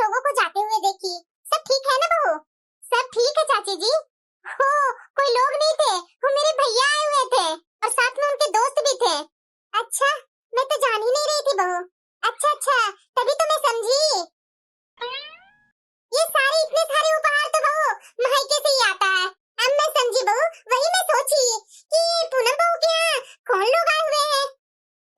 लोगों को जाते हुए देखी। सब ठीक है ना बहू? सब ठीक है चाची जी। हो, कोई लोग नहीं थे, वो मेरे भैया आए हुए थे और साथ में उनके दोस्त भी थे। अच्छा, मैं तो जान ही नहीं रही थी बहू। अच्छा अच्छा, तभी तो मैं समझी। ये सारे इतने सारे उपहार तो बहू मायके से ही आता है। अब मैं समझी बहू, वही मैं सोची कि पूनम बहू के यहाँ कौन लोग आए हुए हैं।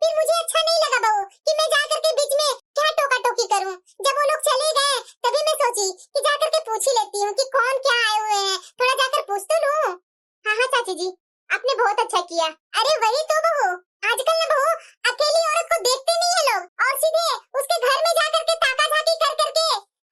फिर मुझे अच्छा नहीं लगा बहू कि मैं जाकर के बीच में क्या टोका टोकी करूं। जब वो लोग चले गए तभी मैं सोची कि जाकर के पूछ ही लेती हूँ कि कौन क्या आए हुए हैं, थोड़ा जाकर पूछ तो लूं। हाँ हाँ चाची जी, आपने बहुत अच्छा किया। अरे वही तो बहू, आजकल ना बहू अकेली औरत को देखते नहीं है लोग और सीधे उसके घर में जाकर के ताका झाकी कर करके,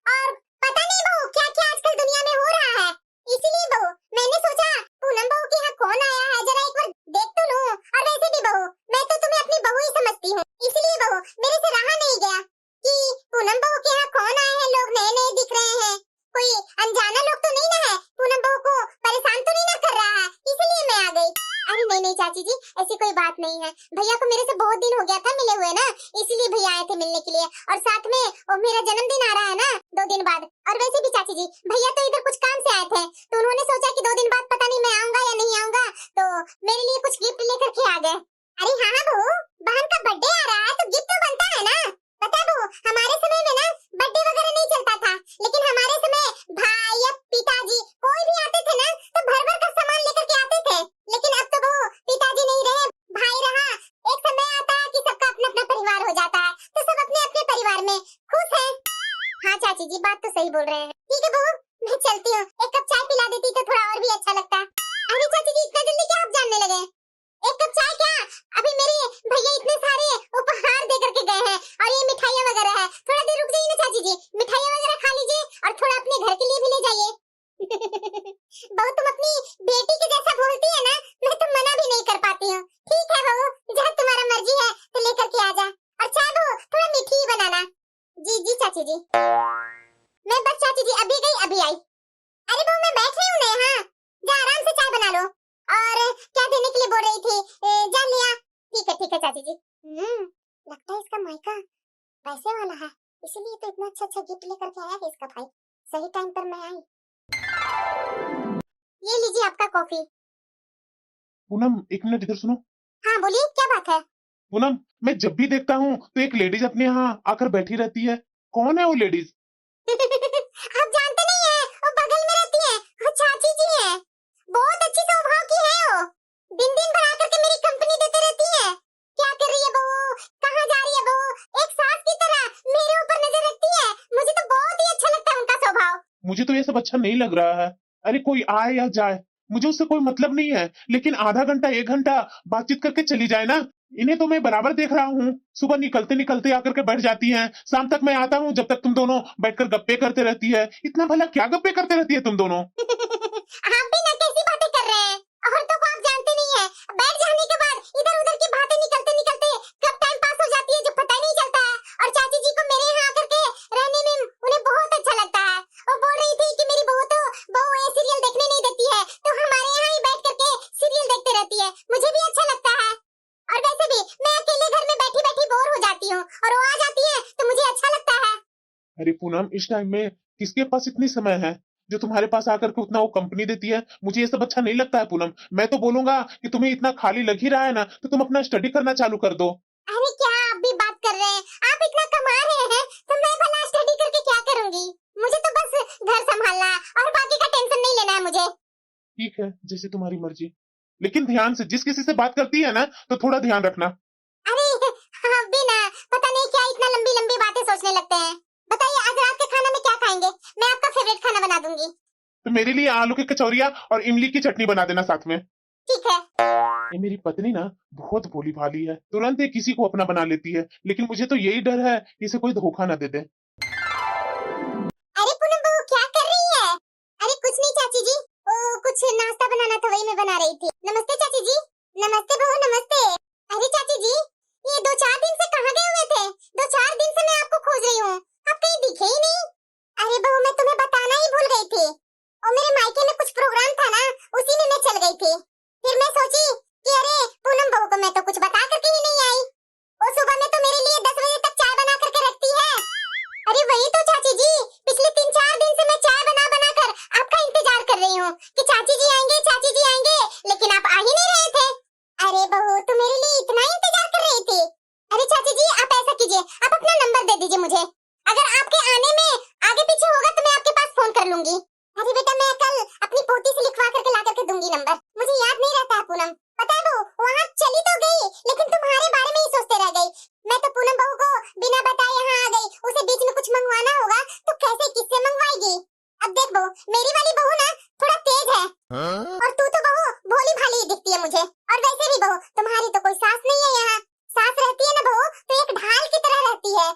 और पता नहीं बहू क्या क्या आजकल दुनिया में हो रहा है। इसीलिए बहू मैंने सोचा पूनम बहू के यहाँ कौन आया है, जरा एक बार देख तो लूं। और वैसे भी बहू मैं तो तुम्हें अपनी बहू ही समझती हूँ, इसलिए बहू मेरे से रहा नहीं गया कि पूनम बहू के यहाँ कौन आए हैं। लोग नए नए दिख रहे हैं, कोई अनजाना लोग तो नहीं ना है, पूनम बहू को परेशान तो नहीं ना कर रहा है, इसलिए मैं आ गई। अरे नहीं नहीं चाची जी, ऐसी कोई बात नहीं है। भैया को मेरे से बहुत दिन हो गया था मिले हुए ना, इसीलिए भैया आए थे मिलने के लिए। और साथ में और मेरा जन्मदिन आ रहा है ना 2 दिन बाद। और वैसे भी चाची जी भैया तो इधर कुछ काम से आए थे, तो उन्होंने सोचा कि 2 दिन बाद पता नहीं मैं आऊंगा या नहीं आऊंगा, तो मेरे लिए कुछ गिफ्ट लेकर के आ गए। अरे हाँ हाँ बहू, बहन का बर्थडे आ रहा है तो गिफ्ट तो बनता है ना। पता है बहू, हमारे समय में ना बर्थडे वगैरह नहीं चलता था, लेकिन हमारे समय भाई या पिताजी कोई भी आते थे ना तो भर भर का सामान लेकर के आते थे। लेकिन अब तो बहू पिताजी नहीं रहे, भाई रहा, एक समय आता है कि सबका अपना अपना परिवार हो जाता है, तो सब अपने अपने परिवार में खुश है। हाँ चाची जी बात तो सही बोल रहे हैं। ठीक है बहू, मैं चलती हूँ, एक कप चाय पिला देती तो थोड़ा और भी अच्छा लगता। अरे चाची जी इतना जल्दी क्या आप जानने लगे? एक कप चाय क्या, अभी मेरे भैया इतने सारे उपहार दे करके गए हैं और ये मिठाइयाँ वगैरह है। थोड़ा देर रुक जाइए ना चाची जी, मिठाइयाँ वगैरह खा लीजिए और थोड़ा अपने घर के लिए भी ले जाइए। बहू तुम अपनी बेटी के जैसा बोलती है ना, मैं तो मना भी नहीं कर पाती हूँ। ठीक है बहू, जब तुम्हारा मर्जी है तो लेकर के आ जा। और चाय बहू थोड़ा मीठी ही बनाना। जी जी चाची जी। मैं बस चाची जी अभी गई अभी आई। अरे बहू मैं बैठ रही हूँ ना यहाँ, जा आराम से चाय बना लो। और क्या देने के लिए बोल रही थी, जान लिया। ठीक है चाची जी। लगता है इसका मायका पैसे वाला है, इसीलिए तो इतना अच्छा अच्छा गिफ्ट लेकर के आया है इसका भाई। सही टाइम पर मैं आई। ये लीजिए आपका कॉफी। पूनम एक मिनट इधर सुनो। हाँ बोलिए क्या बात है? पूनम मैं जब भी देखता हूँ तो एक लेडीज अपने यहाँ आकर बैठी रहती है, कौन है वो लेडीज? आप जानते नहीं है, वो बगल में रहती है, वो चाची जी है। बहुत अच्छी स्वभाव की है वो, दिन दिन भर आकर के मेरी कंपनी देते रहती है। क्या कर रही है बहू, कहाँ जा रही है बहू, एक सास की तरह मेरे ऊपर नजर रखती है। मुझे तो बहुत ही अच्छा लगता है उनका स्वभाव। मुझे तो ये सब अच्छा नहीं लग रहा है। अरे कोई आए या जाए मुझे उससे कोई मतलब नहीं है, लेकिन आधा घंटा 1 घंटा बातचीत करके चली जाए ना। इन्हें तो मैं बराबर देख रहा हूँ, सुबह निकलते निकलते आकर के बैठ जाती हैं, शाम तक मैं आता हूँ, जब तक तुम दोनों बैठकर गप्पे करते रहती है। इतना भला क्या गप्पे करते रहती है तुम दोनों? आप भी ना कैसी बातें कर रहे हैं, औरतों को आप जानते नहीं है। बैठ जाने के बाद इधर उधर की बातें निकलते निकलते कब टाइम पास हो जाती है जो पता ही नहीं चलता है। और चाची जी को मेरे यहाँ आकर के रहने में उन्हें बहुत अच्छा लगता है। वो बोल रही थी कि मेरी बहू ये सीरियल देखने नहीं देती है, तो हमारे यहाँ ही बैठ करके सीरियल देखते रहती है। मुझे भी अच्छा लगता है, और वैसे भी मैं अकेले घर में बैठी बैठी बोर हो जाती हूँ, और वो आ जाती है तो मुझे अच्छा लगता है। अरे पूनम इस टाइम में किसके पास इतनी समय है जो तुम्हारे पास आकर के उतना वो कंपनी देती है? मुझे ये सब अच्छा नहीं लगता है पूनम। मैं तो बोलूंगा कि तुम्हें इतना खाली लग ही रहा है ना, तो तुम अपना स्टडी करना चालू कर दो। अरे क्या आप भी बात कर रहे हैं, आप इतना कमा रहे हैं तो मैं भला स्टडी करके क्या करूंगी? मुझे तो बस घर संभालना है और बाकी का टेंशन नहीं लेना है मुझे। ठीक है जैसे तुम्हारी मर्जी, लेकिन ध्यान से, जिस किसी से बात करती है ना तो थोड़ा ध्यान रखना। अरे आप भी ना पता नहीं क्या इतना लंबी लंबी बातें सोचने लगते हैं। बताइए आज रात के खाना में क्या खाएंगे? मैं आपका फेवरेट खाना बना दूंगी। तो मेरे लिए आलू की कचौरिया और इमली की चटनी बना देना साथ में। ठीक है। ये मेरी पत्नी ना बहुत भोली भाली है, तुरंत ही किसी को अपना बना लेती है, लेकिन मुझे तो यही डर है कि इसे कोई धोखा ना दे दे। अरे पूनम बहू क्या कर रही है? अरे कुछ नहीं चाची जी, कुछ नाश्ता बनाना था वही मैं बना रही थी। नमस्ते चाची जी। नमस्ते बहू नमस्ते। अरे चाची जी ये 2-4 दिन से कहाँ गए हुए थे? 2-4 दिन से मैं आपको खोज रही हूँ, आप कहीं दिखे ही नहीं। अरे बहू मैं तुम्हें बताना ही भूल गई थी, और मेरे मायके में कुछ प्रोग्राम था ना, उसी में मैं चल गई थी। फिर मैं सोची कि अरे पूनम बहू को मैं तो कुछ बता करके ही नहीं आई। वो सुबह में तो मेरे लिए 10 बजे तक चाय बना करके रखती है। अरे वही तो चाची जी, तो मेरे लिए इतना ही इंतजार कर रही थी। अरे चाची जी आप ऐसा कीजिए, आप अपना नंबर दे दीजिए मुझे। अगर आपके आने में आगे पीछे होगा तो मैं आपके पास फोन कर लूंगी। अरे बेटा मैं कल अपनी पोती से लिखवा करके ला करके दूंगी नंबर। मुझे याद नहीं रहता है पूनम। पता है वो वहाँ चली तो गई लेकिन तुम्हारे बारे में ही सोचते रह गई। मैं तो पूनम बहू को बिना बताए यहाँ आ गई। उसे बीच में कुछ मंगवाना होगा तो कैसे किससे मंगवाएगी। अब देख बहू, मेरी वाली बहू ना थोड़ा तेज है और तू तो बहू भोली भाली ही दिखती है मुझे। और वैसे भी बहू तुम्हारी तो कोई सास नहीं है यहाँ। सास रहती है ना बहू तो एक ढाल की तरह रहती है।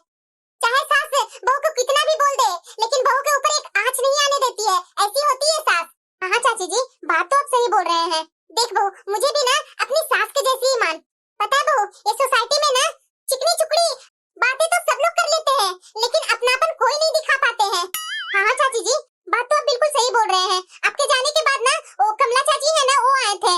चाहे सास बहू को कितना भी बोल दे लेकिन बहू के ऊपर एक आंच नहीं आने देती है। ऐसी होती है सास। हाँ चाची जी बात तो आप सही बोल रहे हैं। देख बहू मुझे भी ना अपनी सास के जैसी ही मान। पता है बहू ये सोसाइटी में ना चिकनी चुकड़ी बातें तो सब लोग कर लेते हैं लेकिन अपनापन कोई नहीं दिखा पाते हैं। हाँ चाची जी बात तो आप बिल्कुल सही बोल रहे हैं। आपके जाने के बाद ना वो कमला चाची है ना वो आए थे।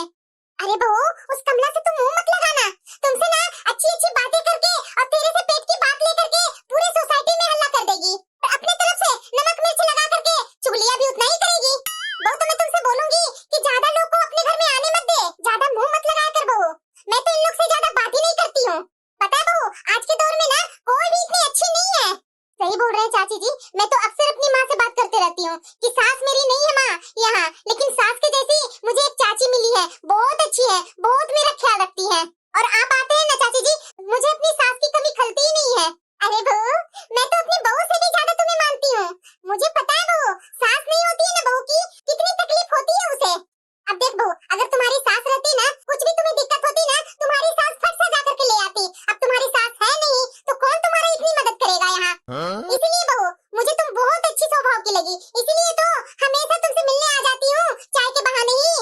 अरे बहू उस कमला से तुम मुंह मत लगाना। तुमसे ना अच्छी अच्छी बातें करके और तेरे से पेट की बात लेकर के पूरे सोसाइटी में हल्ला कर देगी। अपने तरफ से नमक मिर्च लगा करके चुगलियां भी उतना ही करेगी। बहू तो मैं तुमसे बोलूंगी कि ज्यादा लोग को अपने घर में आने मत दे। ज्यादा मुंह मत लगाया कर बहू। मैं तो इन लोग से ज्यादा बात ही नहीं करती हूँ। पता है बहू आज के दौर में ना कोई भी इतनी अच्छी नहीं है। सही बोल रहे हैं चाची जी। मैं तो अक्सर अपनी माँ से बात करते रहती हूँ कि सास मेरी नहीं है माँ यहाँ लेकिन सास के जैसी मुझे एक चाची मिली है। बहुत अच्छी है, बहुत मेरा ख्याल रखती है। और आप आते हैं ना चाची जी मुझे अपनी सास की कमी खलती ही नहीं है। अरे बहू मैं तो अपनी बहू से भी ज्यादा तुम्हें मानती हूँ। मुझे पता है बहू सास नहीं होती है ना बहू की कितनी तकलीफ होती है उसे। अब देख बहू अगर तुम्हारी सास रहती ना कुछ भी तुम्हें दिक्कत होती ना तुम्हारी सास फट से जाकर के ले आती। अब तुम्हारी सास है नहीं तो कौन तुम्हारी इतनी मदद करेगा यहाँ। इसलिए बहू मुझे तुम बहुत अच्छी स्वभाव की लगी इसलिए तो हमेशा तुमसे मिलने आ जाती हूँ चाय के बहाने ही।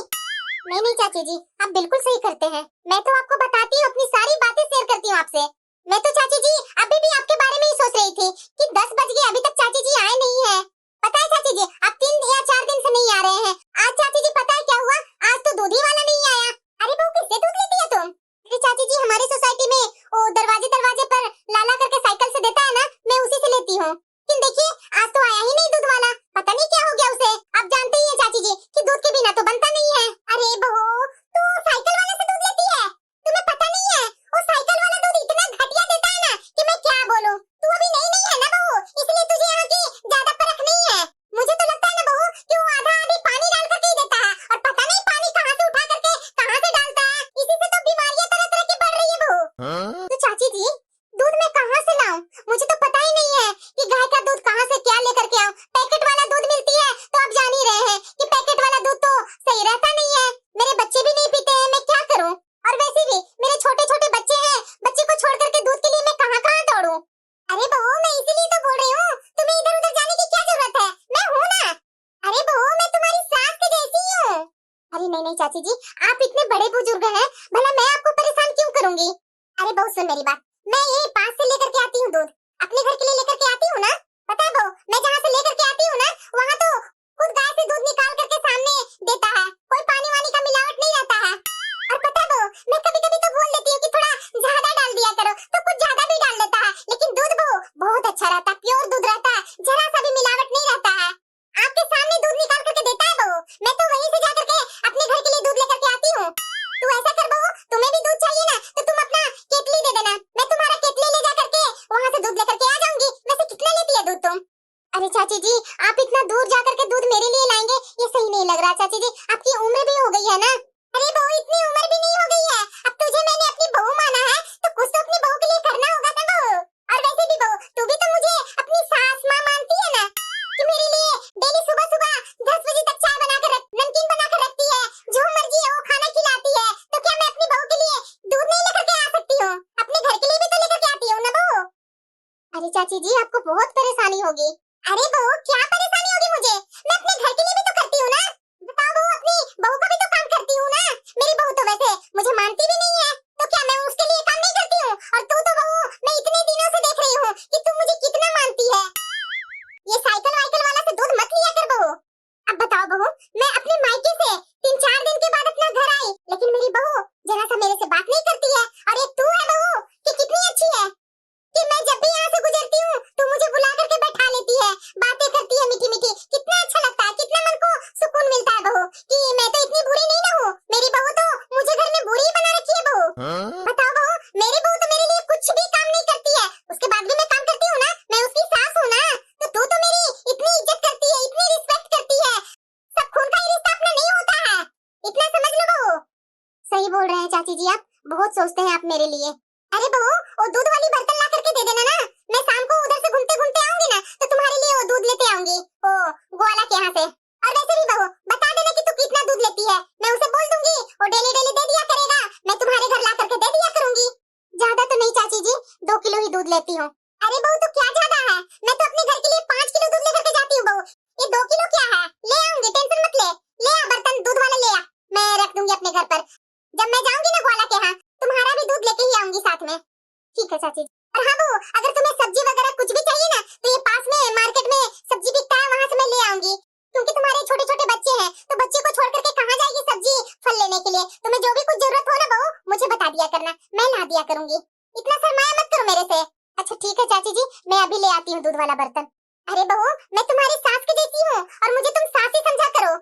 नहीं चाची जी आप बिल्कुल सही करते हैं। मैं तो आपको बताती हूँ अपनी सारी बातें शेयर करती हूँ आपसे। मैं तो चाची जी अभी भी आपके बारे में ही सोच रही थी कि 10 बज गए अभी तक चाची जी आए नहीं है। पता है चाची जी आप 3 या 4 दिन से नहीं आ रहे हैं। आज चाची जी पता है क्या हुआ, आज तो दूध ही वाला नहीं आया। अरे बहू किससे दूध लेती है तुम। अरे चाची जी हमारी सोसाइटी में वो दरवाजे पर लाला करके साइकिल से देता है ना मैं उसी से लेती हूँ। लेकिन देखिए आज तो आया ही नहीं दूध वाला। पता नहीं क्या हो गया उसे। आप जानते ही हैं चाची जी कि दूध के बिना तो बनता नहीं है। अरे बहू तू साइकिल वाले से दूध लेती है। तुम्हें पता नहीं है वो साइकिल वाला दूध इतना घटिया देता है ना कि मैं क्या बोलूं। तू अभी नई है ना बहू इसलिए तुझे यहाँ की ज्यादा परख नहीं है। मुझे तो लगता है ना बहू कि वो आधा आधी पानी डाल करके ही देता है और पता नहीं पानी कहाँ से उठा करके कहाँ से डालता है। इसी से तो बीमारियां तरह तरह की बढ़ रही है बहू। तो चाची जी दूध मैं कहाँ से लाऊं। मुझे तो पता ही नहीं है कि गाय का दूध कहाँ से क्या लेकर के आऊं। पैकेट वाला दूध मिलती है तो आप जान ही रहे हैं कि पैकेट वाला दूध तो सही रहता नहीं है। मेरे बच्चे भी नहीं पीते हैं मैं क्या करूं। और वैसे भी मेरे छोटे छोटे बच्चे हैं, बच्चे को छोड़ करके दूध के लिए मैं कहाँ कहाँ दौड़ूं। अरे बहू मैं इसीलिए तो बोल रही हूँ तुम्हें इधर उधर जाने की क्या जरूरत है, मैं हूँ ना। अरे बहू मैं तुम्हारी सास के जैसी हूँ। अरे नहीं चाची जी आप इतने बड़े बुजुर्ग हैं भला मैं आपको परेशान क्यों करूंगी। अरे बहू सुन मेरी बात, मैं यही पास से लेकर के आती हूँ दूध, अपने घर के लिए लेकर के आती हूँ ना। पता है बहू मैं जहाँ से लेकर के आती हूँ ना वहाँ तो खुद गाय से दूध निकाल करके सामने देता है। कोई पानी वानी का मिलावट नहीं रहता है। और पता है बहू मैं कभी कभी तो बोल देती हूँ कि थोड़ा ज्यादा डाल दिया करो तो कुछ ज्यादा भी डाल देता है लेकिन दूध बहू बहुत अच्छा रहता है, प्योर दूध रहता है, जरा सा भी मिलावट नहीं रहता है। आपके सामने दूध निकाल करके देता है बहू। मैं तो वहीं से जाकर के अपने घर के लिए दूध लेकर के आती हूँ। तू ऐसा कर बहू तुम्हें भी दूध चाहिए ना तो तुम अपना केतली दे देना, मैं तुम्हारा केतली ले जा करके वहाँ से दूध लेकर के आ जाऊंगी। वैसे कितना लेती है दूध तुम। अरे चाची जी आप इतना दूर जाकर के दूध मेरे लिए लाएंगे ये सही नहीं लग रहा। चाची जी आपकी उम्र भी हो गई है ना। अरे बहू इतनी उम्र भी नहीं हो गई है। अब तुझे मैंने अपनी बहू माना है तो कुछ तो अपनी बहू के लिए करना होगा ना बहू। और वैसे भी बहू तू भी तो मुझे अपनी सास माँ मानती है ना कि मेरे लिए डेली सुबह सुबह 10 बजे तक चाय बनाकर नमकीन बनाकर रखती है, जो मर्जी है वो खाना खिलाती है। तो क्या मैं अपनी बहू के लिए दूध नहीं लेकर के आ सकती हूँ। अपने घर के लिए भी तो लेकर के आती हूँ ना बहू। अरे चाची जी आपको बहुत परेशानी होगी। अरे बहू क्या परेशानी होगी मुझे, मैं अपने घर के लिए भी तो करती हूँ ना। बताओ बहू अपनी बहू का भी तो काम करती हूँ ना। मेरी बहू तो वैसे मुझे मानती भी नहीं है तो क्या मैं उसके लिए काम नहीं करती हूँ। और तू तो बहू मैं इतने दिनों से देख रही हूँ कि तू मुझे कितना मानती है। ये साइकिल वाइकिल वाला से दूध मत लिया कर बहू। अब बताओ बहू मैं अपने मायके से 3-4 दिन के बाद अपना घर आई लेकिन मेरी बहू जरा सा मेरे से बात नहीं करती है। और एक तू है बहू कि कितनी अच्छी है कि मैं जब भी यहाँ से गुजरती हूँ तो मुझे बुला करके बैठा लेती है, बातें करती है मीठी मीठी। कितना अच्छा लगता है, कितना मन को सुकून मिलता है बहू कि मैं तो इतनी बुरी नहीं ना हूँ। मेरी बहू तो मुझे घर में बुरी ही बना रखी है बहू। चाची जी, आप बहुत सोचते हैं आप मेरे लिए। अरे बहू, वो दूध वाली बर्तन ला करके दे देना ना, मैं शाम को उधर से घूमते घूमते आऊंगी ना, तो तुम्हारे लिए वो दूध लेते आऊंगी, ओ ग्वाला के यहाँ से। और वैसे भी बहू, बता देना कि तू कितना दूध लेती है, मैं उसे बोल दूंगी, वो डेली डेली दे दिया करेगा, मैं तुम्हारे घर ला करके दे दिया करूंगी। ज्यादा तो नहीं चाची जी, 2 किलो ही दूध लेती हूँ। अरे बहू, तो क्या ज्यादा है, मैं तो अपने घर के लिए 5 किलो दूध लेकर के जाती हूँ बहू, ये 2 किलो क्या है, ले आऊंगी, टेंशन मत ले। ले आ बर्तन दूध वाला, ले आ, मैं रख दूंगी अपने घर पर। जब मैं जाऊंगी ना ग्वाला के यहाँ, तुम्हारा भी दूध लेके ही आऊंगी साथ में। ठीक है चाची। और हाँ बहू, अगर तुम्हें सब्जी वगैरह कुछ भी चाहिए ना, तो ये पास में मार्केट में सब्जी बिकता है, वहाँ से मैं ले आऊंगी, क्योंकि तुम्हारे छोटे छोटे बच्चे हैं, तो बच्चे को छोड़ करके कहाँ जाएगी सब्जी फल लेने के लिए। तुम्हें जो भी कुछ जरूरत हो ना बहू, मुझे बता दिया करना, मैं ला दिया करूंगी, इतना सरमाया मत करो मेरे से। अच्छा ठीक है चाची जी, मैं अभी ले आती हूँ दूध वाला बर्तन। अरे बहू, मैं तुम्हारी सास के जैसी हूँ, और मुझे तुम सास ही समझा करो।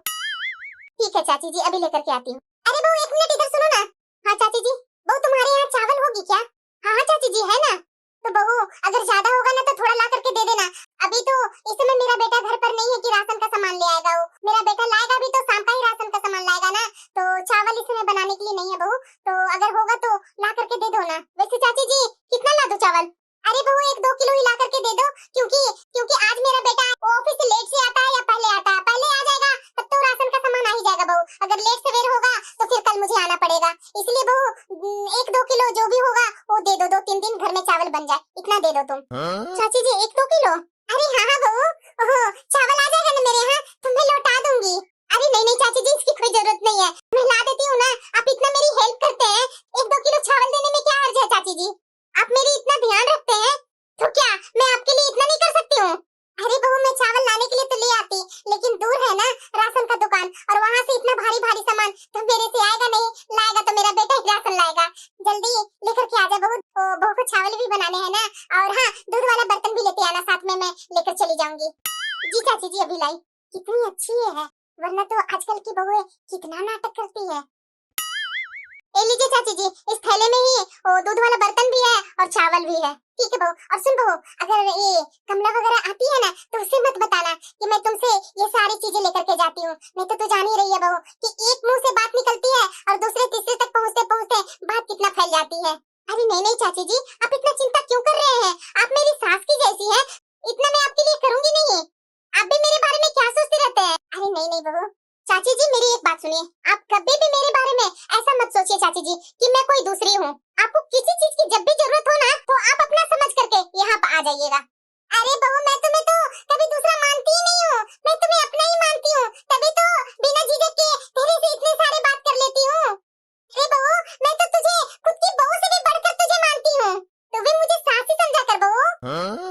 ठीक है चाची जी, अभी लेकर के आती हूँ। अरे बहू, 1 मिनट इधर सुनो ना। हाँ चाची जी। बहू, तुम्हारे यहाँ चावल होगी क्या? हाँ हाँ चाची जी, है ना। तो बहू, अगर ज्यादा होगा ना तो थोड़ा ला करके दे देना। अभी तो इस समय मेरा बेटा घर पर नहीं है कि राशन का सामान ले आएगा, वो मेरा बेटा लाएगा भी तो शाम का ही राशन का सामान लाएगा ना, तो चावल इस समय बनाने के लिए नहीं है बहू, तो अगर होगा तो ला करके दे दो ना। वैसे चाची जी, कितना ला दूं चावल? अरे बहू, 1-2 किलो ही ला करके दे दो, क्योंकि क्योंकि आज मेरा बेटा ऑफिस से लेट से आता है या पहले आता है, पहले आ जाएगा तब तो राशन का सामान आ ही जाएगा बहू, अगर लेट सवेर होगा तो फिर कल मुझे आना पड़ेगा, इसलिए बहू 1-2 किलो जो भी होगा वो दे दो, 2-3 दिन घर में चावल बन जाए, इतना दे दो तुम। चाची जी, 1-2 किलो? अरे हाँ हाँ बहू, ओहो, चावल आ जाएगा ना मेरे यहाँ, तो मैं लौटा दूंगी। अरे नहीं नहीं चाची जी, इसकी कोई जरूरत नहीं है, मैं ला देती हूँ ना, आप इतना मेरी हेल्प करते हैं, 1-2 किलो चावल देने में क्या हर्ज है चाची जी, आप मेरी इतना ध्यान रखते हैं, तो क्या मैं आपके लिए इतना नहीं कर सकती हूँ? अरे बहू, मैं चावल लाने के लिए तो ले आती, लेकिन दूर है ना राशन का दुकान, और वहाँ से इतना भारी भारी सामान तो मेरे से आएगा नहीं, लाएगा तो मेरा बेटा ही राशन लाएगा। जल्दी लेकर के आ जा बहू, बहू को चावल भी बनाने हैं ना, और हाँ, दूध वाला बर्तन भी लेते आना साथ में, मैं लेकर चली जाऊंगी। जी चाची जी, अभी लाई। कितनी अच्छी है, वरना तो आजकल की बहू कितना नाटक करती है। ए लीजिए चाची जी, इस थैले में ही दूध वाला बर्तन भी है और चावल भी है। ठीक है बहू, और सुन बहू, अगर ये कमला वगैरह आती है ना, तो उससे मत बताना कि मैं तुमसे ये सारी चीजें लेकर के जाती हूँ, नहीं तो तू जान ही रही है बहू कि एक मुंह से बात निकलती है और दूसरे तीसरे तक पहुँचते पहुँचते बात कितना फैल जाती है। अरे नहीं नहीं चाची जी, आप इतना चिंता क्यों कर रहे हैं, आप मेरी सास की जैसी है, इतना मैं आपके लिए करूंगी नहीं। आप भी मेरे बारे में क्या सोचते रहते हैं? अरे नहीं नहीं बहू, चाची जी मेरी एक बात सुनिए, आप कभी भी मेरे बारे में ऐसा मत सोचिए चाची जी कि मैं कोई दूसरी हूँ। आपको किसी चीज की जब भी जरूरत हो ना, तो आप अपना समझ करके यहाँ आ जाइएगा। अरे बहू, मैं तुम्हें तो कभी दूसरा मानती ही नहीं हूँ, मैं तुम्हें अपना ही मानती हूँ, तभी तो बिना झिझक के तेरे से इतने सारे बात कर लेती हूँ। अरे बहू, मैं तो तुझे खुद की बहू से भी बढ़कर तुझे मानती हूँ, तू भी मुझे सास ही समझा कर बहू।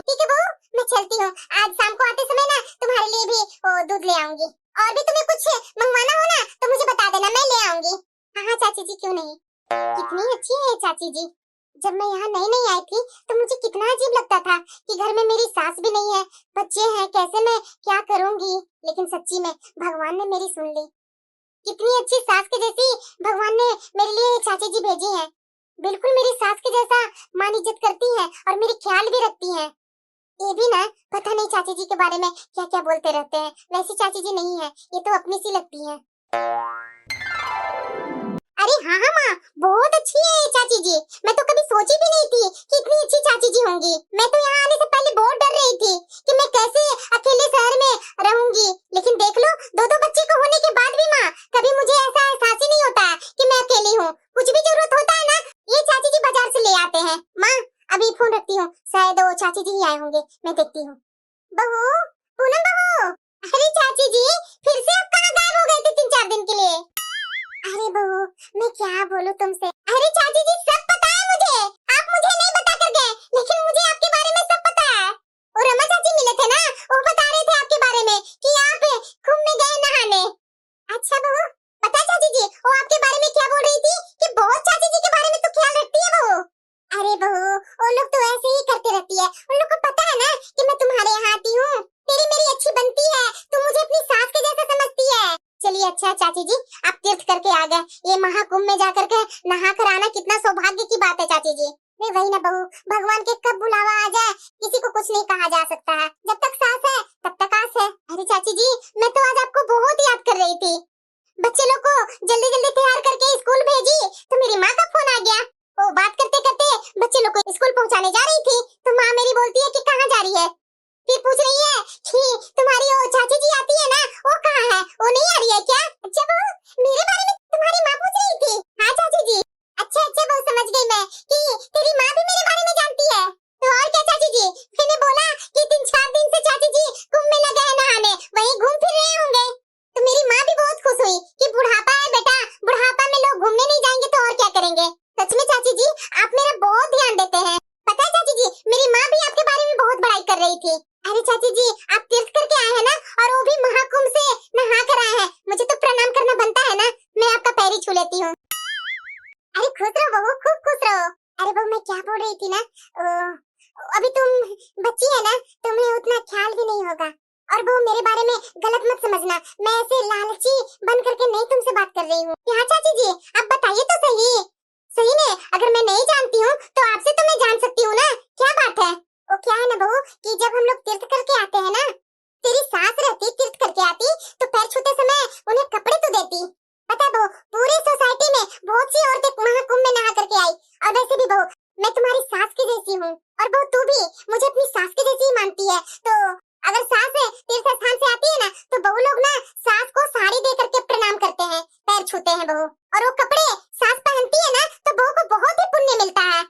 ठीक है बहू, मैं चलती हूँ, आज शाम को आते समय ना तुम्हारे लिए भी दूध ले आऊंगी, और भी तुम्हें कुछ मंगवाना हो ना तो मुझे बता देना, मैं ले आऊंगी। हाँ हाँ चाची जी, क्यों नहीं। कितनी अच्छी है चाची जी, जब मैं यहाँ नई नई आई थी तो मुझे कितना अजीब लगता था कि घर में मेरी सास भी नहीं है, बच्चे हैं, कैसे मैं क्या करूंगी, लेकिन सच्ची में भगवान ने मेरी सुन ली। कितनी अच्छी सास के जैसी भगवान ने मेरे लिए चाची जी भेजी है, बिल्कुल मेरी सास के जैसा मान इज्जत करती है और मेरी ख्याल भी रखती है। ये भी ना, पता नहीं चाची जी के बारे में क्या क्या बोलते रहते हैं, वैसी चाची जी नहीं है, ये तो अपनी सी लगती है। अरे हाँ हाँ माँ, बहुत अच्छी है ये चाची जी, मैं तो कभी सोची भी नहीं थी कि इतनी अच्छी चाची जी होंगी। मैं तो यहाँ आने से पहले बहुत डर रही थी कि मैं कैसे अकेले शहर में रहूंगी, लेकिन देख लो, 2-2 बच्चे को होने के बाद भी माँ, कभी मुझे ऐसा एहसास ही नहीं होता है कि मैं अकेली हूँ। कुछ भी जरूरत होता है ना, ये चाची जी बाजार से ले आते हैं। माँ, अभी फोन रखती हूँ, शायद वो चाची जी ही आए होंगे, मैं देखती हूँ। बहू, पूनम बहू, अरे चाची जी, फिर से आप कहाँ गायब हो गए थे 3-4 दिन के लिए? अरे बहू, मैं क्या बोलूं तुमसे, अरे चाची जी सब पता है मुझे, आप मुझे नहीं बता कर गए, लेकिन मुझे आपके बारे में सब पता है। और रमा चाची मिले थे ना, वो बता रहे थे आपके बारे में कि आप कुंभ में गए नहाने। अच्छा बहू, पता है चाची जी, वो आपके बारे में क्या बोल रही थी कि बहुत चाची जी के बारे में तो ख्याल रखती है बहू। अरे बहू, वो लोग तो ऐसे ही करते रहती है, उन लोग को पता है ना कि मैं तुम्हारे यहाँ आती हूँ, तेरी मेरी अच्छी बनती है, तुम मुझे अपनी सास के जैसा समझती है। चलिए अच्छा चाची जी, आप तीर्थ करके आ गए, ये महाकुंभ में जाकर के नहा कर आना कितना सौभाग्य की बात है चाची जी। वे वही ना बहू, भगवान के कब बुलावा आ जाए किसी को कुछ नहीं कहा जा सकता है, जब तक सांस है तब तक आस है। अरे चाची जी, मैं तो आज आपको बहुत याद कर रही थी। बच्चे लोग को जल्दी जल्दी तैयार करके स्कूल भेजी तो मेरी माँ का फोन आ गया। वो बात करते करते बच्चे लोग को स्कूल पहुंचाने जा रही थी तो माँ मेरी बोलती है कि कहाँ जा रही है। फिर पूछ रही है कि तुम्हारी वो चाची जी आती है ना, वो कहाँ है, वो नहीं आ रही है क्या? अच्छा बहू, मेरे बारे में तुम्हारी माँ पूछ रही थी? हाँ चाची जी। अच्छा अच्छा बहू, समझ गई मैं कि तेरी माँ भी मेरे बारे में जानती है। तो और क्या चाची जी? मैंने बोला कि 3-4 दिन से चाची जी कुंभ में लगे हैं नहाने, वहीं घूम फिर रहे होंगे। तो मेरी माँ भी बहुत खुश हुई कि बुढ़ापा है बेटा, बुढ़ापा में लोग घूमने नहीं जाएंगे तो और क्या करेंगे। सच में चाची जी, आप मेरा बहुत ध्यान देते हैं। पता है चाची जी, मेरी माँ भी आपके बारे में बहुत बड़ाई कर रही थी। अरे चाची जी, आप तीर्थ करके आए हैं ना, और वो भी महाकुंभ से नहा कर आए हैं, मुझे तो प्रणाम करना बनता है ना, मैं आपका पैर ही छू लेती हूँ। अरे खुश रहो बहू, खूब खुश रहो। अरे बहू, मैं क्या बोल रही थी ना, अभी तुम बच्ची है ना, तुम्हें उतना ख्याल भी नहीं होगा। और बहू, मेरे बारे में गलत मत समझना, मैं ऐसे लालची बन करके नहीं तुमसे बात कर रही हूँ। हाँ चाची जी, आप बताइए तो सही। सही में अगर मैं नहीं जानती हूँ तो आपसे तो मैं जान सकती हूँ ना, क्या बात है? वो क्या है ना बहू कि जब हम लोग तीर्थ करके आते हैं ना, तेरी सास रहती तीर्थ करके आती तो पैर छूते समय उन्हें कपड़े तो देती। पता है बहू, पूरी सोसाइटी में बहुत सी औरतें महाकुंभ में नहा करके आई। और वैसे भी बहू, मैं तुम्हारी सास की जैसी हूँ, और बहू तू भी मुझे अपनी सास की जैसी ही मानती है। तो अगर सास तीर्थ स्थान से आती है ना, तो बहू लोग ना सास को साड़ी दे करके प्रणाम करते हैं, पैर छूते हैं बहू। और वो कपड़े सास पहनती है ना, तो बहू को बहुत ही पुण्य मिलता है।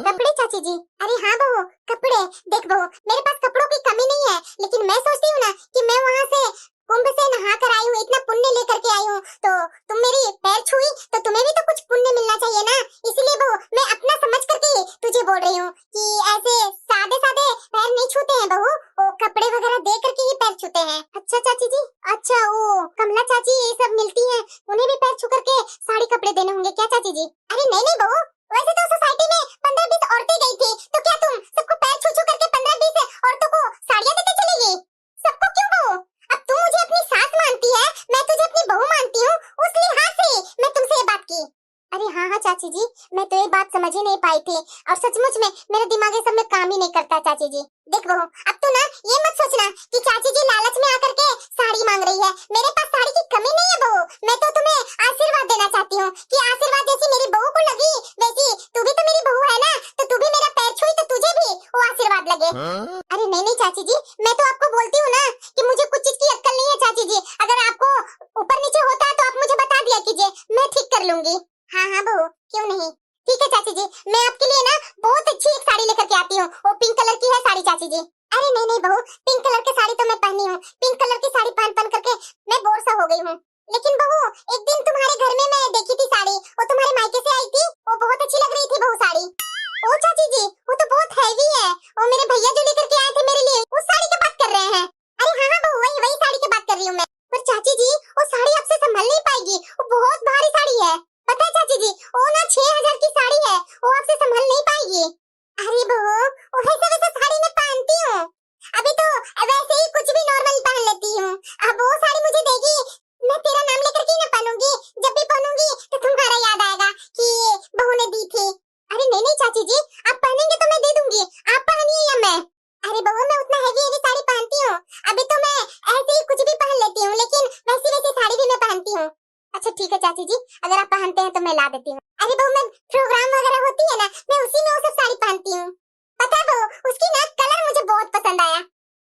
कपड़े चाची जी? अरे हाँ बहू, कपड़े। देख बहू, मेरे पास कपड़ों की कमी नहीं है, लेकिन मैं सोचती हूँ ना कि मैं वहाँ से कुंभ से नहा कर आई हूँ, इतना पुण्य लेकर के आई हूँ, तो तुम मेरी पैर छुई तो तुम्हें भी तो कुछ पुण्य मिलना चाहिए ना। इसलिए बहू, मैं अपना समझ करके तुझे बोल रही हूँ कि ऐसे सादे सादे पैर नहीं छूते हैं बहू, वो कपड़े वगैरह दे करके ही पैर छूते हैं। अच्छा चाची जी, अच्छा वो कमला चाची ये सब मिलती हैं, उन्हें भी पैर छू करके साड़ी कपड़े देने होंगे क्या चाची जी? अरे नहीं नहीं बहू, वैसे तो सोसाइटी में 15-20 औरतें गई थी, तो क्या तुम सबको पैर छू छू करके 15-20 औरतों को साड़ियाँ देते चलेगी? सबको क्यों बहू? अब तू मुझे अपनी सास मानती है, मैं तुझे अपनी बहू मानती हूँ, उस लिहाज से मैं तुमसे ये बात की। अरे हाँ हाँ चाची जी, मैं तो ये बात समझ ही नहीं पाई थी, और सचमुच में मेरा दिमाग ये सब में काम ही नहीं करता चाची जी। देख बहू, अब तू ना ये मत सोचना कि चाची जी लालच में आकर के साड़ी मांग रही है। मेरे पास साड़ी की कमी नहीं है बहू, मैं तो तुम्हें आशीर्वाद देना चाहती हूँ कि आशीर्वाद जैसी मेरी बहू को लगी वैसी तू भी तो मेरी बहू है ना, तो तू भी मेरा पैर छुई तो तुझे भी वो आशीर्वाद लगे। अरे नहीं नहीं चाची जी, मैं तो आपको बोलती हूँ ना कि मुझे कुछ चीज की अक्ल नहीं है चाची जी। अगर आपको ऊपर नीचे होता है तो आप मुझे बता दिया कीजिए, मैं ठीक कर लूंगी। हाँ हाँ बहू, क्यों नहीं। ठीक है चाची जी, मैं आपके लिए ना बहुत अच्छी एक साड़ी लेकर के आती हूँ, वो पिंक कलर की है साड़ी चाची जी। अरे नहीं नहीं बहू, पिंक कलर की साड़ी तो मैं पहनी हूँ, पिंक कलर की साड़ी पहन पहन करके मैं बोर सा हो गई हूँ। लेकिन बहू, एक दिन तुम्हारे घर में मैं देखी थी साड़ी, वो तुम्हारे मायके से आई थी, वो बहुत अच्छी लग रही थी बहू साड़ी। ओ चाची जी, वो तो बहुत हैवी है, वो मेरे भैया जो लेकर के आए थे मेरे लिए, उस साड़ी की बात कर रहे हैं। अरे हाँ हाँ बहू, वही वही साड़ी की बात कर रही हूँ मैं। पर चाची जी, वो साड़ी आपसे संभल नहीं पाएगी, वो बहुत भारी साड़ी है। पता है चाची जी, वो ना 6000 की साड़ी है, वो आपसे संभल नहीं पाएगी। अरे बहू, वैसे वैसे साड़ी मैं पहनती हूँ, अभी तो वैसे ही कुछ भी नॉर्मल पहन लेती हूँ। अब वो साड़ी मुझे देगी, मैं तेरा नाम लेकर के ना पहनूंगी, जब भी पहनूंगी तो तुम्हारा याद आएगा कि बहू ने दी थी। अरे नहीं नहीं चाची जी, आप पहनेंगे तो मैं दे दूंगी, आप पहनिए या मैं? अरे बहू, मैं उतना हैवी हैवी साड़ी पहनती हूँ, अभी तो मैं ऐसे ही कुछ भी पहन लेती हूँ, लेकिन वैसी वैसी साड़ी भी मैं पहनती हूँ। अच्छा ठीक है चाची जी, अगर आप पहनते हैं तो मैं ला देती हूँ। अरे बहू, मैं प्रोग्राम वगैरह होती है ना, मैं उसी में वो सब साड़ी पहनती हूँ। पता है बहू, उसकी ना कलर मुझे बहुत पसंद आया।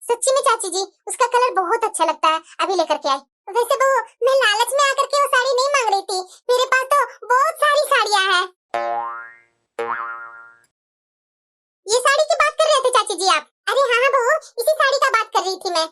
सच्ची में चाची जी, उसका कलर बहुत अच्छा लगता है, अभी लेकर के आई। वैसे बहू, मैं लालच में आकर के वो साड़ी नहीं मांग रही थी, मेरे पास तो बहुत सारी साड़ियाँ हैं। ये साड़ी की बात कर रहे थे चाची जी आप? अरे हाँ हाँ बहू, इसी साड़ी का बात कर रही थी मैं।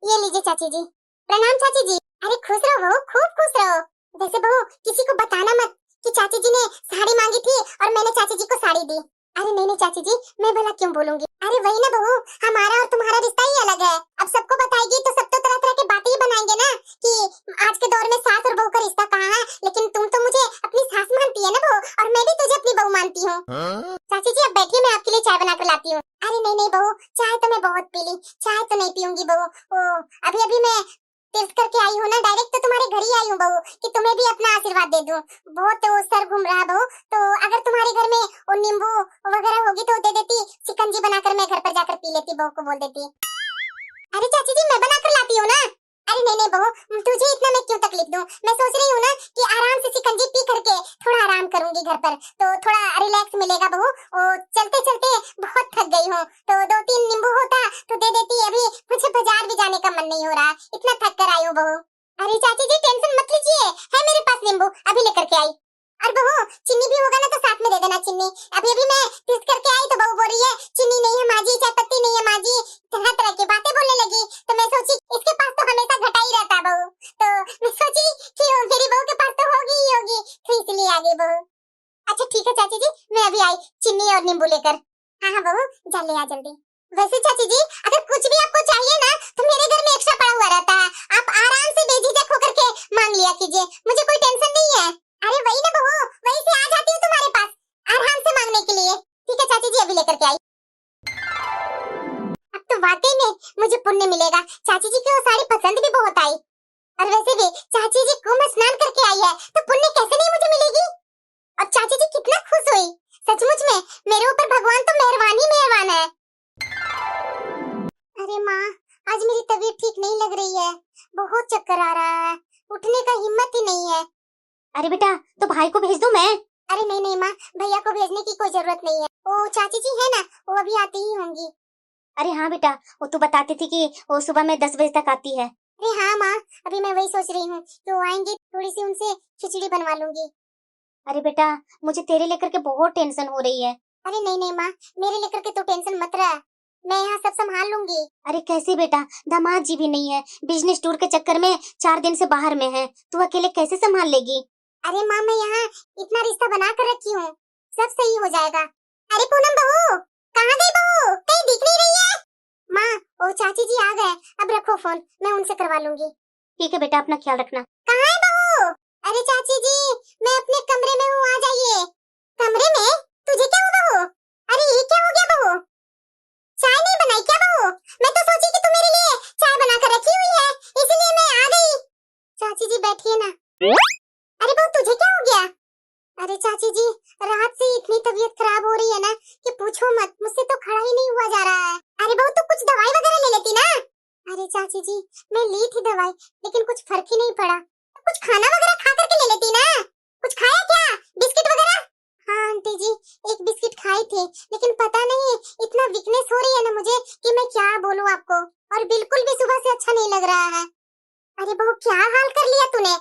ये लीजिए चाची जी। प्रणाम चाची जी। अरे खुश रहो बहू, खूब खुश रहो। वैसे बहू, किसी को बताना मत कि चाची जी ने साड़ी मांगी थी और मैंने चाची जी को साड़ी दी। अरे नहीं नहीं चाची जी, मैं भला क्यों बोलूंगी। अरे वही ना बहू, हमारा और तुम्हारा रिश्ता ही अलग है। अब सबको बताएगी तो सब तो तरह तरह की बातें ही बनाएंगे ना कि आज के दौर में सास और बहू का रिश्ता कहाँ है, लेकिन तुम तो मुझे अपनी सास मानती है ना बहू, और मैं भी तुझे अपनी बहू मानती हूँ। चाची जी अब बैठिए, मैं आपके लिए चाय बना कर लाती हूँ। अरे नहीं नहीं बहू, चाय तो मैं बहुत पी ली, चाय तो नहीं पीऊंगी बहू। अभी अभी मैं तीर्थ करके आई हूँ ना, डायरेक्ट तो तुम्हारे घर ही आई हूँ बहू कि तुम्हें भी अपना आशीर्वाद दे दूँ। बहुत वो सर घूम रहा है बहू, तो अगर तुम्हारे घर में वो नींबू वगैरह होगी तो दे देती, शिकंजी बनाकर मैं घर पर जाकर पी लेती, बहू को बोल देती। अरे चाची जी, मैं बना कर लाती हूँ ना। अरे नहीं नहीं बहू, तुझे इतना मैं क्यों तकलीफ दूं? मैं सोच रही हूँ ना कि आराम से शिकंजी पी करके थोड़ा आराम करूंगी घर पर, तो थोड़ा रिलैक्स मिलेगा बहू। और चलते चलते बहुत थक गई हूँ, तो 2-3 नींबू होता तो दे देती। अभी मुझे बाजार भी जाने का मन नहीं हो रहा, इतना थक कर आई हूँ बहू। अरे चाची जी टेंशन मत लीजिए, है मेरे पास नींबू, अभी लेकर के आई। और बहू चीनी भी होगा ना तो साथ में दे देना चीनी। अभी अभी मैं पीस करके आई तो बहू बोल रही है चीनी नहीं है माँ जी, चाय पत्ती नहीं है माँ जी, तरह तरह की बातें बोलने लगी। तो मैं सोची इसके पास तो हमेशा घटा ही रहता है बहू, तो मैं सोची कि मेरी बहू के पास तो होगी ही होगी, तो इसलिए आ गई बहू। अच्छा ठीक है चाची जी, मैं अभी आई चीनी और नींबू लेकर। हाँ हाँ बहू जा ले आ जल्दी। वैसे चाची जी अगर कुछ भी आपको चाहिए ना तो मेरे घर में एक्स्ट्रा पड़ा हुआ रहता है, आप आराम से बेझिझक होकर के मांग लिया कीजिए, मुझे कोई टेंशन नहीं है। अरे वही ना बहू, वही से आ जाती हूँ तुम्हारे पास आराम से मांगने के लिए। ठीक है चाची जी अभी लेकर के आई। अब तो वाकई में मुझे पुण्य मिलेगा, चाची जी की वो साड़ी पसंद भी बहुत आई। और वैसे भी चाची जी कुंभ स्नान करके आई है तो पुण्य कैसे नहीं मुझे मिलेगी। और चाची जी कितना खुश हुई, सचमुच में मेरे ऊपर भगवान तो मेहरबान ही मेहरबान है। अरे माँ आज मेरी तबीयत ठीक नहीं लग रही है, बहुत चक्कर आ रहा है, उठने का हिम्मत ही नहीं है। अरे बेटा तो भाई को भेज दूं मैं? अरे नहीं नहीं माँ, भैया को भेजने की कोई जरूरत नहीं है, वो चाची जी है ना वो अभी आती ही होंगी। अरे हाँ बेटा, वो तू बताती थी कि वो सुबह में 10 बजे तक आती है। अरे हाँ माँ, अभी मैं वही सोच रही हूँ कि वो आएंगे थोड़ी सी उनसे खिचड़ी बनवा लूंगी। अरे बेटा मुझे तेरे लेकर के बहुत टेंशन हो रही है। अरे नहीं नहीं माँ, मेरे लेकर के तो टेंशन मत रहा, मैं यहाँ सब संभाल लूंगी। अरे कैसे बेटा, दामाद जी भी नहीं है, बिजनेस टूर के चक्कर में 4 दिन से बाहर में है, तू अकेले कैसे संभाल लेगी? अरे माँ मैं यहाँ इतना रिश्ता बना कर रखी हूँ, सब सही हो जाएगा। अरे पूनम बहू कहाँ गई बहू, कहीं दिख नहीं रही है। माँ वो चाची जी आ गए, अब रखो फोन, मैं उनसे करवा लूंगी। ठीक है बेटा अपना ख्याल रखना। कहाँ है बहू? अरे चाची जी मैं अपने कमरे में हूँ, आ जाइए। कमरे में? तुझे क्या हुआ बहू? अरे ये क्या हो गया बहू, चाय नहीं बनाई क्या बहू? मैं तो सोची कि तू मेरे लिए चाय बना कर रखी हुई है, इसलिए मैं आ गई। चाची जी बैठिए ना। अरे बहू तुझे क्या हो गया? अरे चाची जी रात से इतनी तबीयत खराब हो रही है ना कि पूछो मत, मुझसे तो खड़ा ही नहीं हुआ जा रहा है। अरे बहू तो कुछ दवाई वगैरह ले लेती ना। अरे चाची जी मैं ली थी दवाई लेकिन कुछ फर्क ही नहीं पड़ा, कुछ खाना वगैरह खा करके ले लेती ना। कुछ खाया क्या, बिस्किट वगैरह? हाँ आंटी जी एक बिस्किट खाई थी, लेकिन पता नहीं इतना वीकनेस हो रही है ना मुझे कि मैं क्या बोलूं आपको, और बिल्कुल भी सुबह से अच्छा नहीं लग रहा है। अरे बहू क्या हाल कर लिया तूने?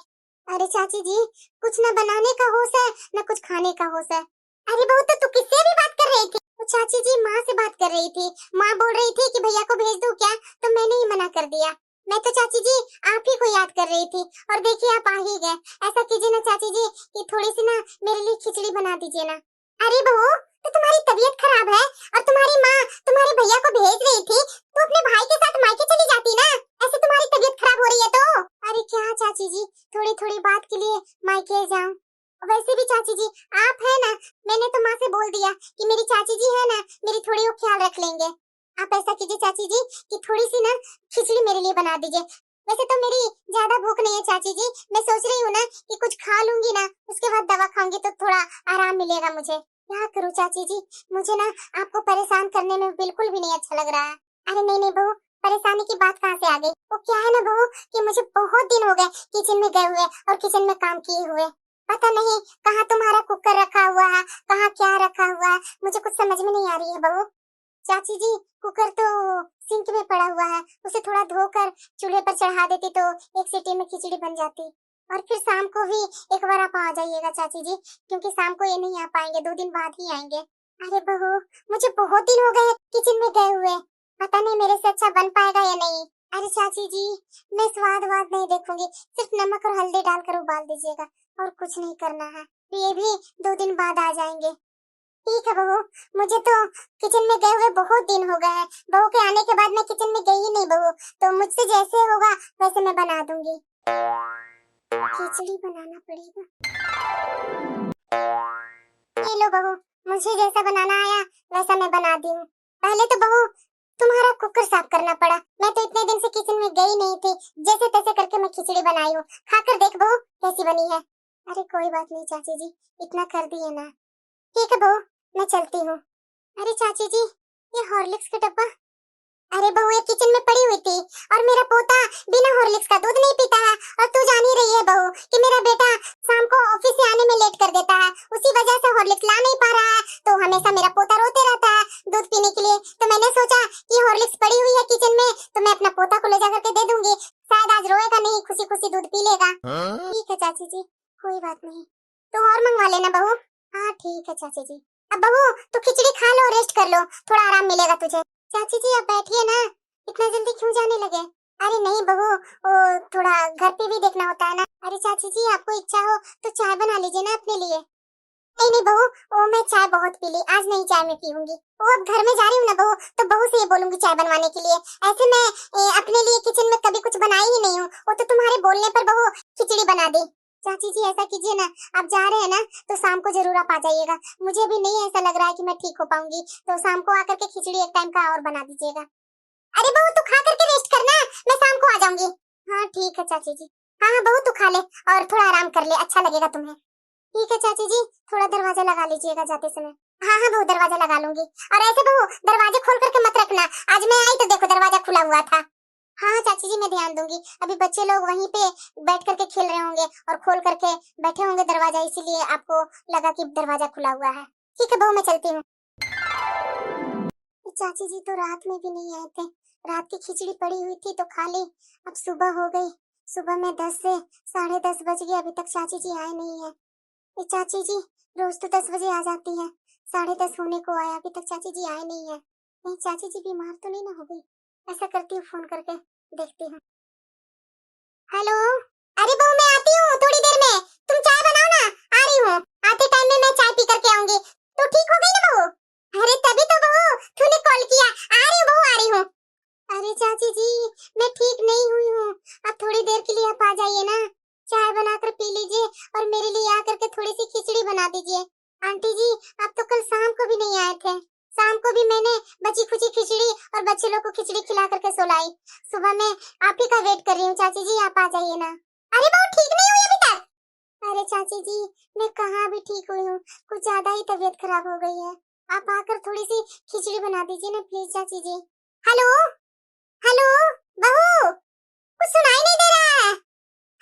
अरे चाची जी कुछ न बनाने का होश है न कुछ खाने का होश है। अरे बहू तो तू किससे भी बात कर रही थी? तो चाची जी माँ से बात कर रही थी, माँ बोल रही थी कि भैया को भेज दूं क्या, तो मैंने ही मना कर दिया। मैं तो चाची जी आप ही को याद कर रही थी, और देखिए आप आ ही गए। ऐसा कीजिए ना चाची जी कि थोड़ी सी ना मेरे लिए खिचड़ी बना दीजिए ना। अरे बहू तो तुम्हारी तबीयत खराब है और तुम्हारी माँ तुम्हारे भैया को भेज रही थी, तो अपने भाई के साथ मायके चली जाती ना, ऐसे तुम्हारी तबीयत खराब हो रही है तो। अरे क्या चाची जी थोड़ी थोड़ी बात के लिए मायके जाऊं, वैसे भी चाची जी आप है ना, मैंने तो माँ से बोल दिया कि मेरी चाची जी है ना मेरी थोड़ी वो ख्याल रख लेंगे। आप ऐसा कीजिए चाची जी कि थोड़ी सी ना खिचड़ी मेरे लिए बना दीजिए। वैसे तो मेरी ज्यादा भूख नहीं है चाची जी, मैं सोच रही हूँ ना कि कुछ खा लूंगी ना उसके बाद दवा खाऊंगी तो थोड़ा आराम मिलेगा मुझे। क्या करूँ चाची जी, मुझे ना आपको परेशान करने में बिल्कुल भी नहीं अच्छा लग रहा है। अरे नहीं नहीं बहू, परेशानी की बात कहाँ से आ गई? वो क्या है ना बहू कि मुझे बहुत दिन हो गए किचन में गए हुए और किचन में काम किए हुए, पता नहीं कहाँ तुम्हारा कुकर रखा हुआ है, कहाँ क्या रखा हुआ है, मुझे कुछ समझ में नहीं आ रही है बहू। चाची जी कुकर तो सिंक में पड़ा हुआ है, उसे थोड़ा धोकर चूल्हे पर चढ़ा देती तो एक सीटी में खिचड़ी बन जाती, और फिर शाम को भी एक बार आप आ जाइएगा चाची जी, क्योंकि शाम को ये नहीं आ पाएंगे, 2 दिन बाद ही आएंगे। अरे बहू मुझे बहुत दिन हो गए किचन में गए हुए, पता नहीं मेरे से अच्छा बन पाएगा या नहीं। अरे चाची जी मैं स्वाद वाद नहीं देखूंगी, सिर्फ नमक और हल्दी डालकर उबाल दीजिएगा, और कुछ नहीं करना है, ये भी 2 दिन बाद आ जाएंगे। ठीक है बहू, मुझे तो किचन में गए हुए बहुत दिन हो गए हैं, बहू के आने के बाद मैं किचन में गई ही नहीं बहू, तो मुझसे जैसे होगा वैसे मैं बना दूंगी। खिचड़ी बनाना पड़ेगा। ये लो बहू, मुझे जैसा बनाना आया वैसा मैं बना दी हूँ। पहले तो बहू तुम्हारा कुकर साफ करना पड़ा, मैं तो इतने दिन से किचन में गई नहीं थी, जैसे तैसे करके मैं खिचड़ी बनाई हूँ, खाकर देख बहू कैसी बनी है। अरे कोई बात नहीं चाची जी, इतना कर दिए ना। ठीक है बहू मैं चलती हूँ। अरे चाची जी ये हॉर्लिक्स का डब्बा, अरे बहू ये किचन में पड़ी हुई थी और मेरा पोता बिना हॉर्लिक्स का दूध नहीं पीता है। और तू जान ही रही है बहू कि मेरा बेटा शाम को ऑफिस से आने में लेट कर देता है, उसी वजह से हॉर्लिक्स ला नहीं पा रहा है। तो हमेशा मेरा पोता रोते रहता है दूध पीने के लिए। तो मैंने सोचा कि हॉर्लिक्स पड़ी हुई है किचन में तो मैं अपना पोता को ले जा करके दे दूंगी, शायद आज रोएगा नहीं, खुशी खुशी दूध पी लेगा। ठीक है चाची जी, कोई बात नहीं, तो और मंगवा लेना बहू। हाँ ठीक है चाची जी। अब बहू तू खिचड़ी खा लो, रेस्ट कर लो, थोड़ा आराम मिलेगा तुझे। चाची जी आप बैठिए ना, इतना जल्दी क्यों जाने लगे? अरे नहीं बहू, वो थोड़ा घर पे भी देखना होता है ना। अरे चाची जी आपको इच्छा हो तो चाय बना लीजिए ना अपने लिए। नहीं नहीं बहू, वो मैं चाय बहुत पी ली, आज नहीं चाय मैं पीऊंगी। वो अब घर में जा रही हूँ ना बहू, तो बहू से ये बोलूंगी चाय बनवाने के लिए। ऐसे मैं अपने लिए किचन में कभी कुछ बनाई ही नहीं हूँ, वो तो तुम्हारे बोलने पर बहू खिचड़ी बना दी। चाची जी ऐसा कीजिए ना, आप जा रहे हैं ना तो शाम को जरूर आप आ जाइएगा। मुझे भी नहीं ऐसा लग रहा है कि मैं ठीक हो पाऊंगी, तो शाम को आकर के खिचड़ी एक टाइम का और बना दीजिएगा। अरे बहू तू खा करके रेस्ट करना, मैं शाम को आ जाऊंगी। हाँ ठीक है चाची जी। हाँ हाँ बहू तू खा ले और थोड़ा आराम कर ले, अच्छा लगेगा तुम्हें। ठीक है चाची जी, थोड़ा दरवाजा लगा लीजिएगा जाते समय। हाँ हाँ बहू दरवाजा लगा लूंगी। और ऐसे बहू दरवाजे खोल करके मत रखना, आज मैं आई तो देखो दरवाजा खुला हुआ था। हाँ चाची जी मैं ध्यान दूंगी, अभी बच्चे लोग वहीं पे बैठ करके खेल रहे होंगे और खोल करके बैठे होंगे दरवाजा, इसीलिए आपको लगा कि दरवाजा खुला हुआ है। ठीक है बहू मैं चलती हूँ। चाची जी तो रात में भी नहीं आए थे, रात की खिचड़ी पड़ी हुई थी तो खा ली। अब सुबह हो गई, सुबह में 10 से 10:30 बज गए, अभी तक चाची जी आए नहीं है। ये चाची जी रोज तो 10 बजे आ जाती है, 10:30 होने को आया, अभी तक चाची जी आए नहीं है। कहीं चाची जी बीमार तो नहीं ना हो गई? ऐसा करती हूँ, फोन करके देखती हूँ। हेलो, अरे बहू मैं आती हूँ थोड़ी देर में, तुम चाय बनाओ ना, आ रही हूँ। आते टाइम में मैं चाय पी करके आऊंगी। तो ठीक हो गई ना बहू? अरे तभी तो बहू तूने कॉल किया, आ रही हूँ बहू, आ रही हूँ। अरे चाची जी मैं ठीक नहीं हुई हूँ, अब थोड़ी देर के लिए आप आ जाइए ना, चाय बनाकर पी लीजिए और मेरे लिए आकर के थोड़ी सी खिचड़ी बना दीजिए। आंटी जी आप तो कल शाम को भी नहीं आए थे, शाम को भी मैंने बची खुची खिचड़ी और बच्चे लोग को खिचड़ी खिला करके सुलाई। सुबह मैं आप ही का वेट कर रही हूँ, चाची जी आप आ जाइए ना। अरे बहू ठीक नहीं हुई अभी तक? अरे चाची जी मैं कहाँ भी ठीक हुई हूँ, कुछ ज्यादा ही तबीयत खराब हो गई है। आप आकर थोड़ी सी खिचड़ी बना दीजिए ना प्लीज चाची जी। हेलो हेलो बहू, कुछ सुनाई नहीं दे रहा है।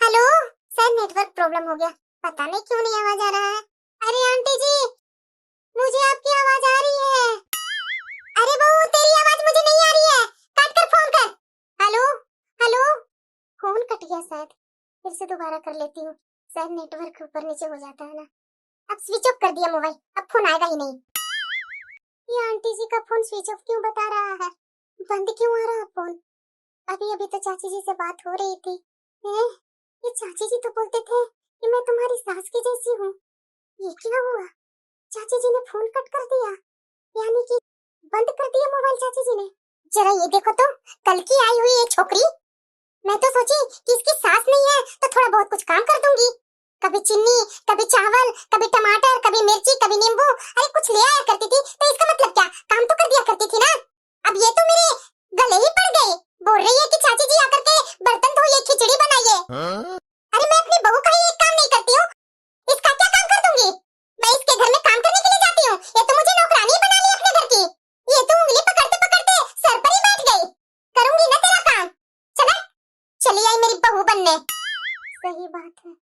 हेलो, शायद नेटवर्क प्रॉब्लम हो गया, पता नहीं क्यों नहीं आवाज आ रहा है। अरे आंटी जी मुझे आपकी आवाज आ रही है। अरे बहू तेरी आवाज मुझे नहीं आ रही है, काट कर फोन कर। हेलो हेलो, फोन कट गया शायद, फिर से दोबारा कर लेती हूँ, शायद नेटवर्क ऊपर नीचे हो जाता है ना। अब स्विच ऑफ कर दिया मोबाइल, अब फोन आएगा ही नहीं। ये आंटी जी का फोन स्विच ऑफ क्यों बता रहा है, बंद क्यों आ रहा है फोन? अभी अभी तो चाची जी से बात हो रही थी। ये चाची जी तो बोलते थे कि मैं तुम्हारी सास की जैसी हूँ, ये क्या हुआ? चाची जी ने फोन कट कर दिया, यानी कि बंद कर दिया मोबाइल चाची जी ने। जरा ये देखो तो, कल की आई हुई ये छोकरी। मैं तो सोची कि इसकी सास नहीं है तो थोड़ा बहुत कुछ काम कर दूंगी, कभी चीनी, कभी चावल, कभी टमाटर, कभी मिर्ची, कभी नींबू, अरे कुछ ले आया करती थी, तो इसका मतलब क्या, काम तो कर दिया करती थी ना। अब ये तो मेरे गले ही पड़ गई, बोल रही है कि चाची जी आकर के बर्तन धोइए, खिचड़ी बनाइए। अरे मैं अपनी बहू का ही एक काम नहीं करती हूँ, इसका क्या काम कर दूंगी? मैं इसके घर में काम करने के लिए जाती हूँ, ये तो मुझे नौकरानी बना ली अपने घर की। ये तो उंगली पकड़ते पकड़ते सर पर ही बैठ गई, करूंगी ना तेरा काम। चला चली आई मेरी बहू बनने। सही बात है,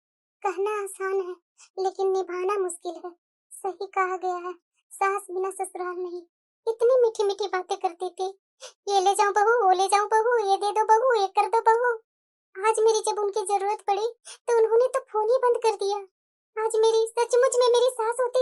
कहना आसान है लेकिन निभाना मुश्किल है। सही कहा गया है, सास बिना ससुराल नहीं। इतनी मीठी मीठी बातें करती थी, ये ले जाऊं बहू, वो ले जाऊं बहू, ये दे दो बहू, ये कर दो बहू। आज मेरी जब उनकी जरूरत पड़ी तो उन्होंने तो फोन ही बंद कर दिया। आज मेरी सचमुच में मेरी सास होते